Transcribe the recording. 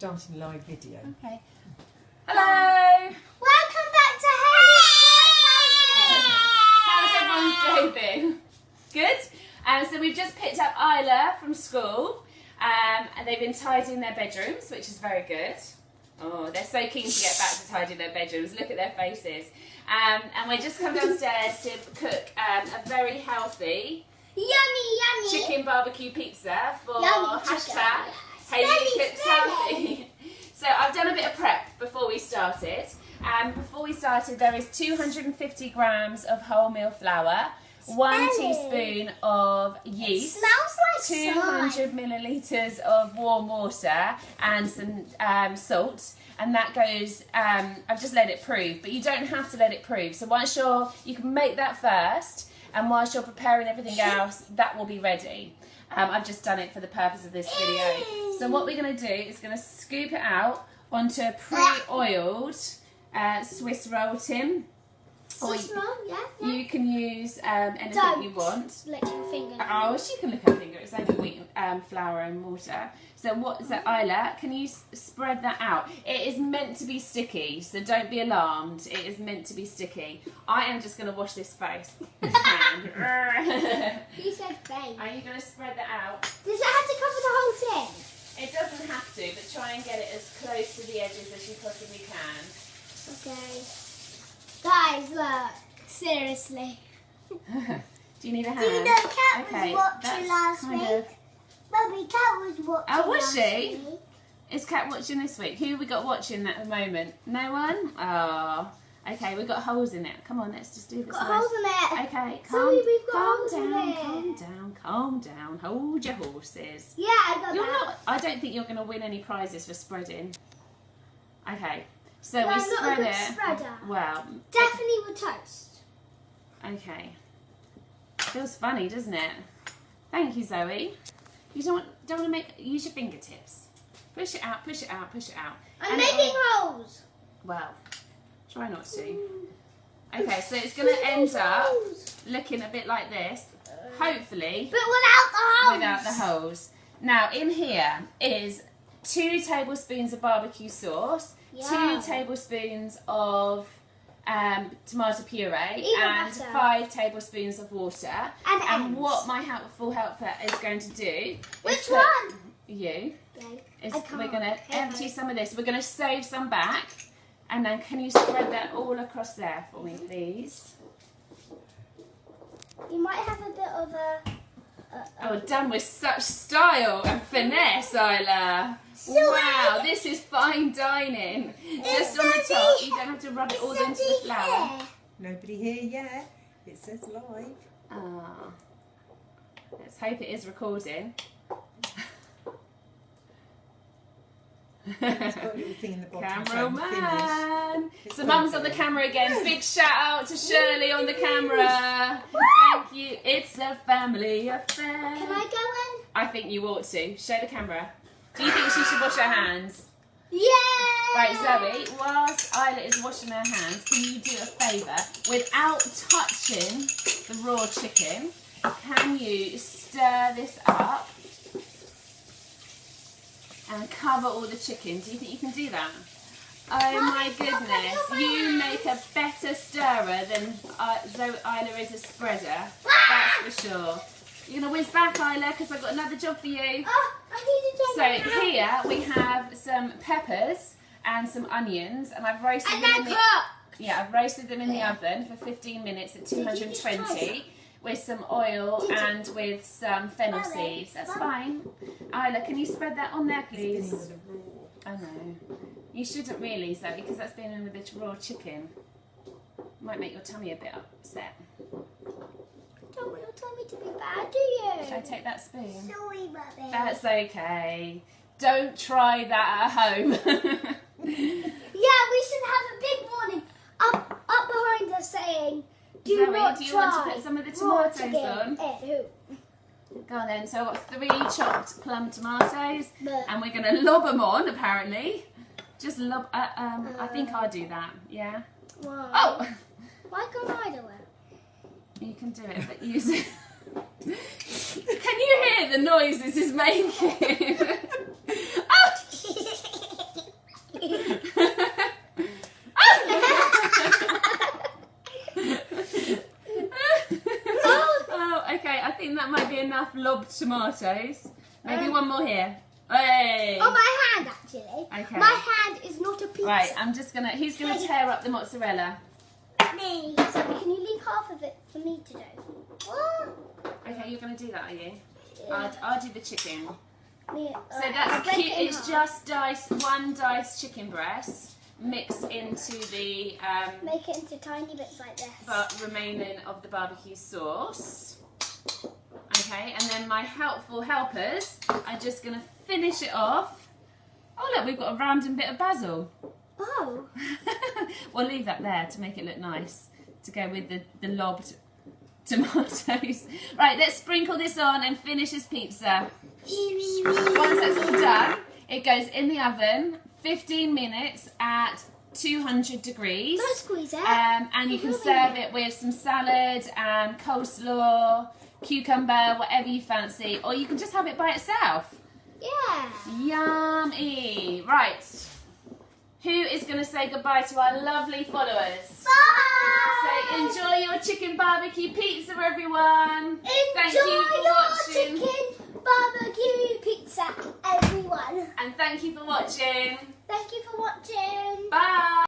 starting live video. Okay. Hello! Welcome back to How's everyone's day been? Good? So we've just picked up Isla from school and they've been tidying their bedrooms, which is very good. Oh, they're so keen to get back to tidying their bedrooms. Look at their faces. And we're just come downstairs to cook a very healthy Yummy! chicken barbecue pizza for Yummy hashtag chicken. Hayley Cooks Healthy. So I've done a bit of prep before we started. Before we started, there is 250 grams of wholemeal flour, 1 teaspoon of yeast, Smells like 200 millilitres of warm water, and some salt. And that goes, I've just let it prove, but you don't have to let it prove. So once you can make that first, and whilst you're preparing everything else, that will be ready. I've just done it for the purpose of this video. So what we're going to do is going to scoop it out onto a pre-oiled Swiss roll tin. Swiss roll, yeah. You can use anything you want. Lick your finger. Oh, she can lick her finger. It's only wheat, flour and water. So Isla, can you spread that out? It is meant to be sticky, so don't be alarmed. It is meant to be sticky. I am just going to wash this face. You said face. Are you going to spread that out? Does it have to cover the whole thing? It doesn't have to, but try and get it as close to the edges as you possibly can. Okay. Guys, look. Seriously. Do you need a hand? Do you know Cat Okay, was watching that's last kind week? of- Mummy, Cat was watching Oh, was last she? week. Is Kat watching this week? Who have we got watching at the moment? No one? Oh, okay, we've got holes in it. Come on, let's just do this. Got nice. holes in it. Okay, Sorry, we've got calm holes in down, it. calm down. Hold your horses. Yeah, I got You're that. not. I don't think you're going to win any prizes for spreading. Okay, so No, we I'm not a spread good it. spreader. Well, Definitely with toast. okay. Feels funny, doesn't it? Thank you, Zoe. You don't want to use your fingertips. Push it out, push it out, push it out. I'm And making holes. Well, try not to. Okay, so it's going to end up looking a bit like this, hopefully, But without the holes. without the holes. Now, in here is 2 tablespoons of barbecue sauce, Yeah. 2 tablespoons of tomato puree, Even and better. 5 tablespoons of water. And And eggs. what my helpful helper is going to do Which is put- one? You. Okay. Is I can't. we're going to Okay. empty some of this. We're going to save some back. And then can you spread that all across there for me, please? You might have a bit of a... Oh, done with such style and finesse, Isla. Wow, this is fine dining. Just on the top, you don't have to rub it all into the flour. Nobody here yet. It says live. Ah, let's hope it is recording. It's got a little thing in the bottom saying finish. Cameraman. It's So Mum's on the camera again. Big shout out to Shirley on the camera. Thank you. It's a family affair. Can I go in? I think you ought to. Show the camera. Do you think she should wash her hands? Yeah! Right, Zoe, whilst Isla is washing her hands, can you do a favour? Without touching the raw chicken, can you stir this up and cover all the chicken? Do you think you can do that? Oh my goodness, you make a better stirrer than Isla is a spreader, that's for sure. You're going to whiz back, Isla, because I've got another job for you. Oh, I need to So here we have some peppers and some onions, and I've roasted them in the I've roasted them in the oven for 15 minutes at 220 with some oil and with some fennel seeds. That's fine. Isla, can you spread that on there, Spinning please? with a raw. I know. You shouldn't really, Zoe, because that's been in with the raw chicken. Might make your tummy a bit upset. Don't want your tummy to be bad, do you? Should I take that spoon? Sorry, Mummy. That's okay. Don't try that at home. Yeah, we should have a big warning up behind us saying, do Zoe, not do you try want to put some of the raw tomatoes chicken." on? Go on then. So I've got 3 chopped plum tomatoes, But- and we're going to lob them on, apparently. Just lob, I think I'll do that, yeah? Why? Oh! Why can't I do it? You can do it, but use it. Can you hear the noise this is making? Oh! lob tomatoes. Maybe one more here. Hey. On my hand, actually. Okay. My hand is not a pizza. Right, who's gonna tear up the mozzarella? Me. So can you leave half of it for me to do? Oh. Okay, you're gonna do that, are you? Yeah. I'll do the chicken. Me, So I'll that's break cute. it in It's half. just one diced chicken breast mixed into the Make it into tiny bits like this. remaining of the barbecue sauce. Okay, and then my helpful helpers are just gonna finish it off. Oh look, we've got a random bit of basil. Oh. We'll leave that there to make it look nice to go with the lobbed tomatoes. Right, let's sprinkle this on and finish this pizza. Once that's all done, it goes in the oven 15 minutes at 200 degrees. Don't squeeze it. And you can serve it with some salad and coleslaw, cucumber, whatever you fancy, or you can just have it by itself. Yeah. Yummy. Right. Who is going to say goodbye to our lovely followers? Bye. So enjoy your chicken barbecue pizza, everyone. Thank Enjoy you for your watching. chicken barbecue pizza, everyone. And thank you for watching. Thank you